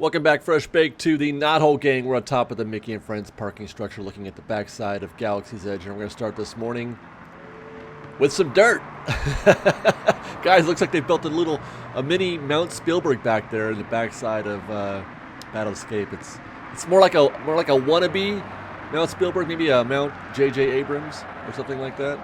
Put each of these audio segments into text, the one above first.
Welcome back, Fresh Baked, to the Knothole Gang. We're on top of the Mickey and Friends parking structure looking at the backside of Galaxy's Edge, and we're going to start this morning with some dirt. Guys, looks like they built a mini Mount Spielberg back there in the backside of Battle Escape. It's more like a wannabe Mount Spielberg, maybe a Mount J.J. Abrams or something like that.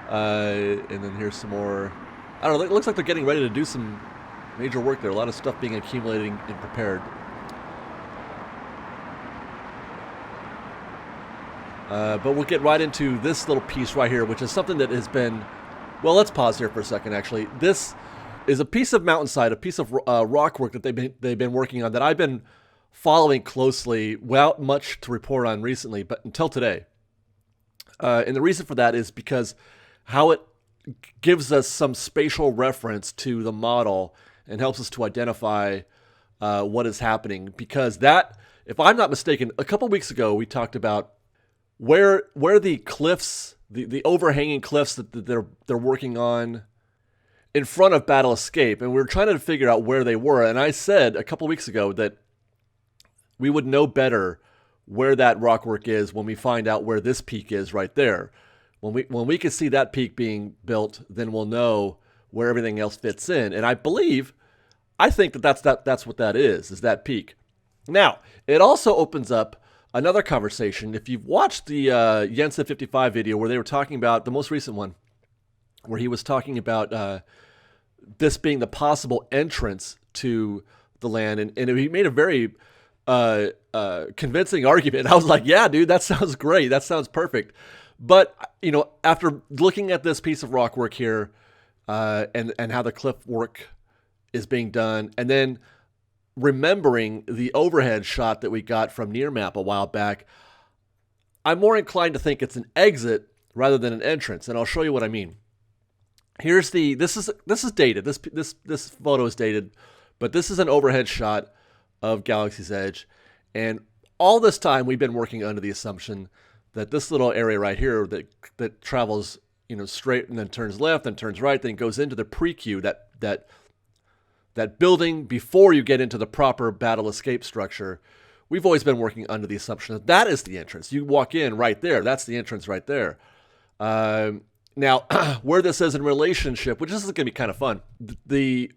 And then here's some more. I don't know. It looks like they're getting ready to do some major work there. A lot of stuff being accumulated and prepared. But we'll get right into this little piece right here, which is something that has been... Well, let's pause here for a second, actually. This is a piece of mountainside, a piece of rock work that they've been working on that I've been following closely without much to report on recently, but until today. And the reason for that is because how it gives us some spatial reference to the model and helps us to identify what is happening. Because that, if I'm not mistaken, a couple weeks ago we talked about where the cliffs, the overhanging cliffs that they're working on in front of Battle Escape, and we were trying to figure out where they were. And I said a couple weeks ago that we would know better where that rock work is when we find out where this peak is right there. When we can see that peak being built, then we'll know where everything else fits in. And I think that's what that is that peak. Now, it also opens up another conversation. If you've watched the Jensen 55 video where they were talking about, the most recent one, where he was talking about this being the possible entrance to the land, and he made a very convincing argument. I was like, yeah, dude, that sounds great. That sounds perfect. But, after looking at this piece of rock work here and how the cliff work is being done, and then remembering the overhead shot that we got from Nearmap a while back, I'm more inclined to think it's an exit rather than an entrance, and I'll show you what I mean. This is dated. This photo is dated, but this is an overhead shot of Galaxy's Edge, and all this time we've been working under the assumption that this little area right here that travels straight and then turns left and turns right, then goes into the pre-queue, that building before you get into the proper Battle Escape structure. We've always been working under the assumption that is the entrance. You walk in right there. That's the entrance right there. Now, where this is in relationship, which this is going to be kind of fun, the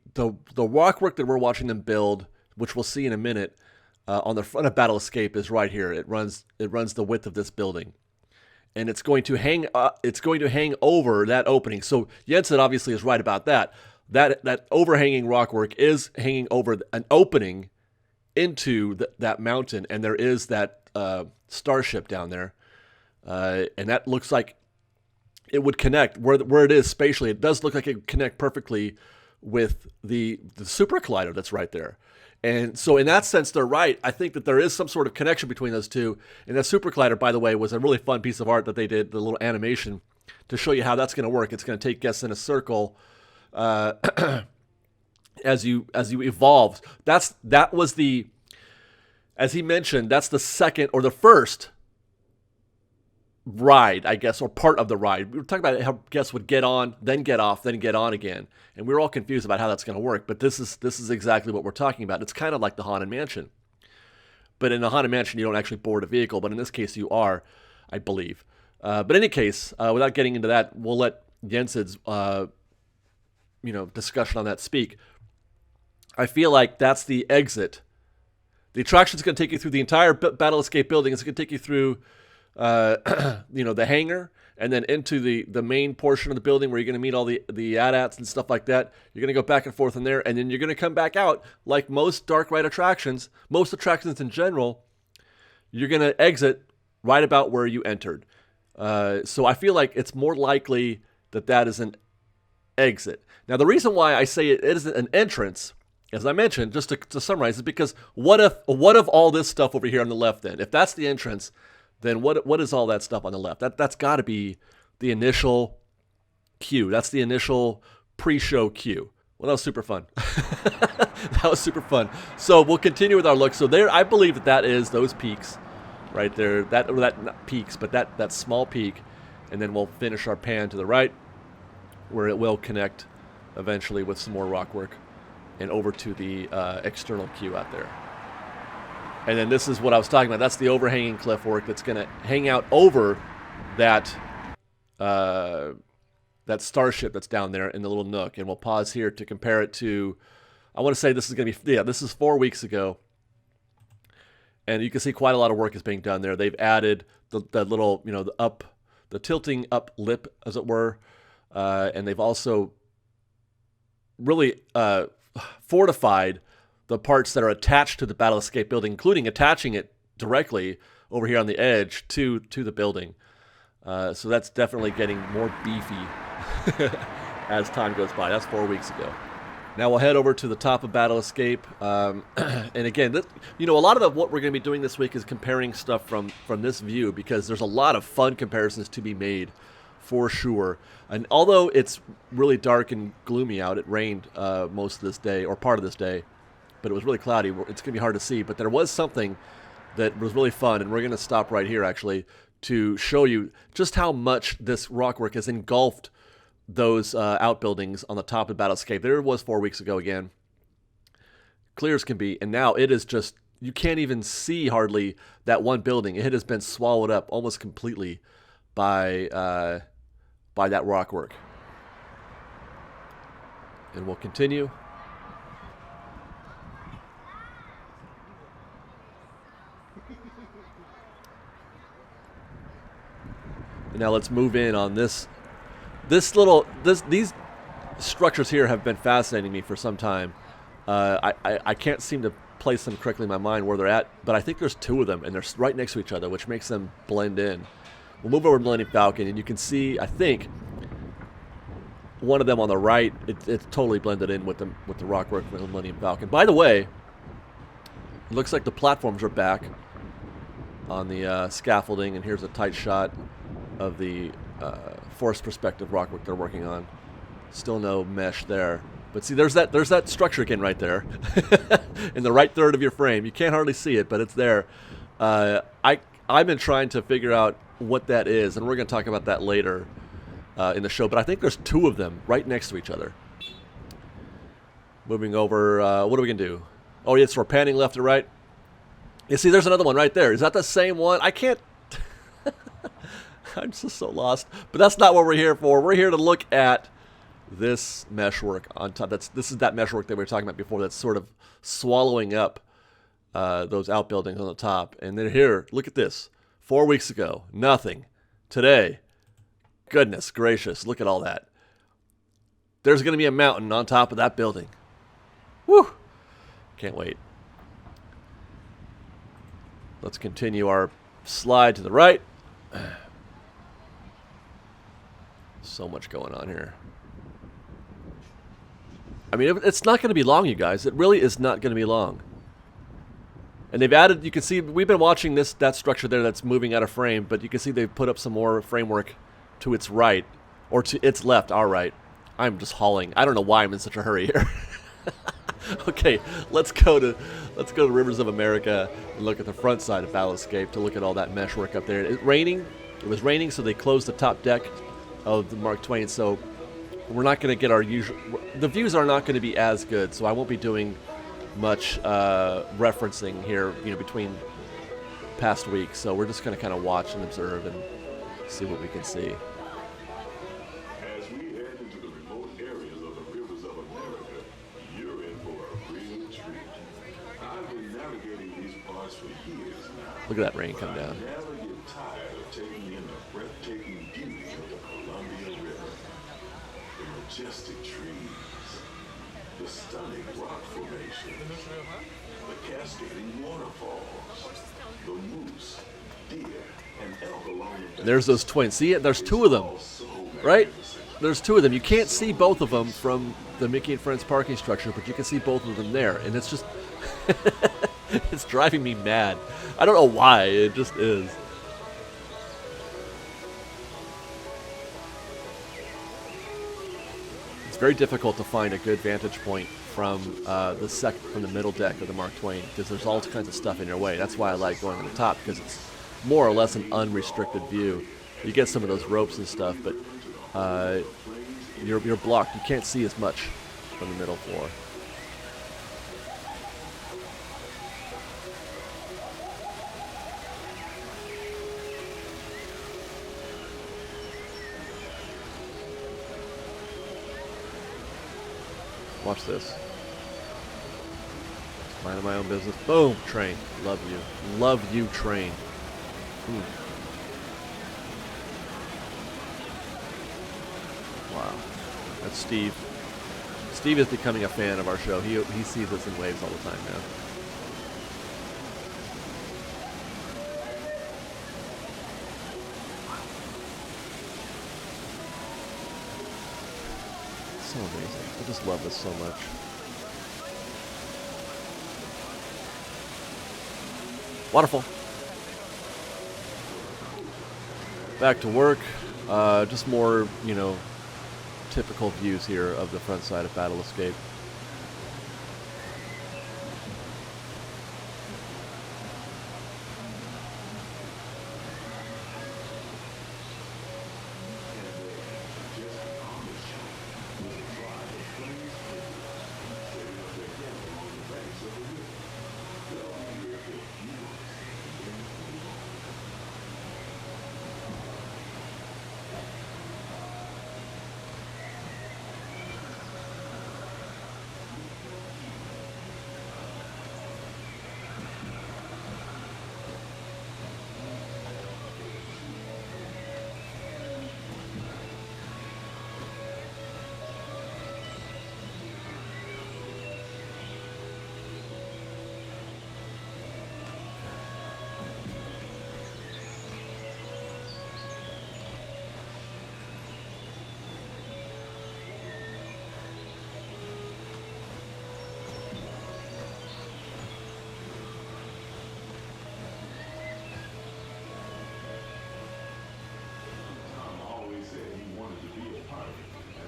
rock work that we're watching them build, which we'll see in a minute, on the front of Battle Escape is right here. It runs the width of this building, and it's going to hang over that opening. So Jensen obviously is right about that. That overhanging rock work is hanging over an opening into that mountain, and there is that starship down there, and that looks like it would connect where it is spatially. It does look like it would connect perfectly with the super collider that's right there. And so in that sense, they're right. I think that there is some sort of connection between those two. And that super collider, by the way, was a really fun piece of art that they did, the little animation, to show you how that's going to work. It's going to take guests in a circle as you evolved. That was as he mentioned, that's the second or the first ride, I guess, or part of the ride. We were talking about how guests would get on, then get off, then get on again, and we were all confused about how that's going to work. But this is exactly what we're talking about. It's kind of like the Haunted Mansion, but in the Haunted Mansion you don't actually board a vehicle, but in this case you are, I believe. But in any case, without getting into that, we'll let Jensen's discussion on that speak. I feel like that's the exit. The attraction is going to take you through the entire Battle Escape building. It's going to take you through the hangar, and then into the main portion of the building where you're going to meet all the AT-ATs and stuff like that. You're going to go back and forth in there, and then you're going to come back out like most dark ride attractions, most attractions in general. You're going to exit right about where you entered. So I feel like it's more likely that is an exit. Now, the reason why I say it isn't an entrance, as I mentioned, just to summarize, is because what if all this stuff over here on the left then? If that's the entrance, then what is all that stuff on the left? That's got to be the initial queue. That's the initial pre-show queue. Well, that was super fun. That was super fun. So we'll continue with our look. So there, I believe that is those peaks right there. That not peaks, but that small peak, and then we'll finish our pan to the right, where it will connect eventually with some more rock work. and over to the external queue out there. And then this is what I was talking about. That's the overhanging cliff work that's going to hang out over that that starship that's down there in the little nook. And we'll pause here to compare it to, I want to say this is going to be, this is 4 weeks ago. And you can see quite a lot of work is being done there. They've added the little, the tilting up lip, as it were. And they've also really fortified the parts that are attached to the Battle Escape building, including attaching it directly over here on the edge to the building. So that's definitely getting more beefy as time goes by. That's 4 weeks ago. Now we'll head over to the top of Battle Escape. And again, a lot of what we're going to be doing this week is comparing stuff from this view, because there's a lot of fun comparisons to be made for sure. And although it's really dark and gloomy out, it rained most of this day, or part of this day, but it was really cloudy. It's going to be hard to see. But there was something that was really fun, and we're going to stop right here, actually, to show you just how much this rockwork has engulfed those outbuildings on the top of Battle Escape. There it was 4 weeks ago again. Clear as can be. And now it is just, you can't even see hardly that one building. It has been swallowed up almost completely by that rockwork. And we'll continue. And now let's move in on these structures here have been fascinating me for some time. I can't seem to place them correctly in my mind where they're at, but I think there's two of them, and they're right next to each other, which makes them blend in. We'll move over to Millennium Falcon, and you can see, I think, one of them on the right, it's totally blended in with the rockwork from the Millennium Falcon. By the way, it looks like the platforms are back on the scaffolding, and here's a tight shot of the forced perspective rockwork they're working on. Still no mesh there, but see, there's that structure again right there in the right third of your frame. You can't hardly see it, but it's there. I've been trying to figure out what that is, and we're going to talk about that later in the show. But I think there's two of them right next to each other. Moving over, what are we going to do? Oh yes, we're panning left to right. You see, there's another one right there. Is that the same one? I can't. I'm just so lost. But that's not what we're here for. We're here to look at this meshwork on top. This is that meshwork that we were talking about before that's sort of swallowing up those outbuildings on the top. And then here, look at this. 4 weeks ago, nothing. Today, goodness gracious, look at all that. There's going to be a mountain on top of that building. Woo! Can't wait. Let's continue our slide to the right. So much going on here. I mean, it's not going to be long, you guys. It really is not going to be long. And they've added, you can see, we've been watching that structure there that's moving out of frame, but you can see they've put up some more framework to its right, or to its left, our right. I'm just hauling. I don't know why I'm in such a hurry here. Okay, let's go to Rivers of America and look at the front side of Battle Escape to look at all that meshwork up there. It was raining, so they closed the top deck of the Mark Twain, so we're not going to get our usual, the views are not going to be as good, so I won't be doing much referencing here, between past weeks. So we're just going to kind of watch and observe and see what we can see. As we head into the remote areas of the Rivers of America, you're in for a real treat. I've been navigating these parts for years now. Look at that rain come down. I never get tired of taking in the breathtaking beauty of the Columbia River. The majestic trees, the stunning rock formations, the cascading waterfalls, the moose, deer, and elk along the There's those twins. See it? There's two of them, right? There's two of them. You can't see both of them from the Mickey and Friends parking structure, but you can see both of them there, and it's just it's driving me mad. I don't know why. It just is. It's very difficult to find a good vantage point from the middle deck of the Mark Twain, because there's all kinds of stuff in your way. That's why I like going on the top, because it's more or less an unrestricted view. You get some of those ropes and stuff, but you're blocked. You can't see as much from the middle floor. Watch this. Minding my own business. Boom! Train. Love you. Love you, train. Wow. That's Steve. Steve is becoming a fan of our show. He sees us in waves all the time now. So amazing. I just love this so much. Waterfall. Back to work. Just more, you know, typical views here of the front side of Battle Escape.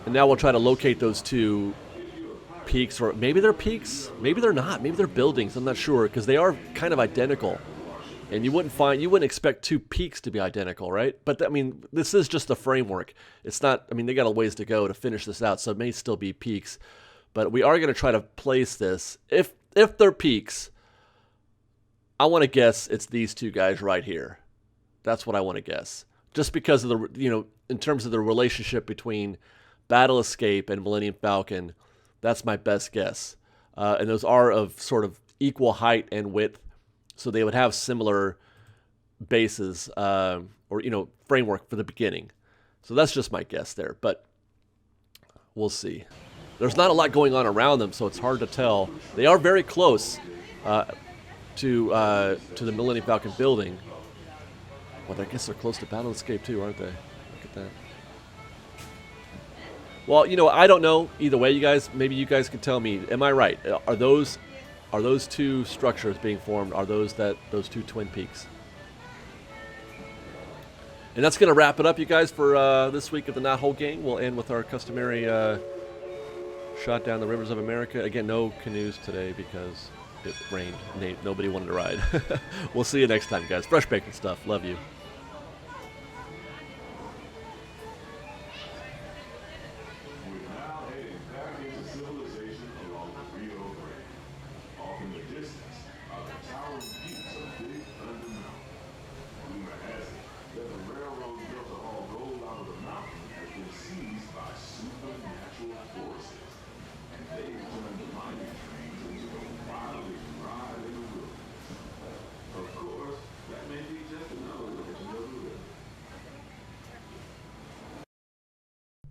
And now we'll try to locate those two peaks, or maybe they're peaks, maybe they're not, maybe they're buildings. I'm not sure, because they are kind of identical, and you wouldn't expect two peaks to be identical, right? But I mean, this is just the framework. It's not. I mean, they got a ways to go to finish this out, so it may still be peaks. But we are going to try to place this. If they're peaks, I want to guess it's these two guys right here. That's what I want to guess, just because of the, you know, in terms of the relationship between Battle Escape and Millennium Falcon. That's my best guess. And those are of sort of equal height and width, so they would have similar bases, or, you know, framework for the beginning. So that's just my guess there, but we'll see. There's not a lot going on around them, so it's hard to tell. They are very close to the Millennium Falcon building. Well, I guess they're close to Battle Escape too, aren't they? Look at that. Well, you know, I don't know. Either way, you guys, maybe you guys can tell me. Am I right? Are those two structures being formed? Are those two twin peaks? And that's going to wrap it up, you guys, for this week of the Knot Hole Gang. We'll end with our customary shot down the rivers of America. Again, no canoes today because it rained. Nobody wanted to ride. We'll see you next time, guys. Fresh bacon stuff. Love you.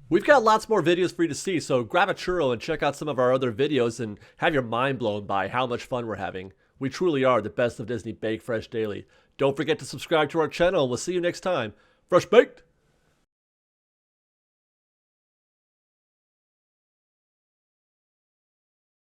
We've got lots more videos for you to see, so grab a churro and check out some of our other videos and have your mind blown by how much fun we're having. We truly are the best of Disney Bake Fresh Daily. Don't forget to subscribe to our channel, and we'll see you next time. Fresh Baked!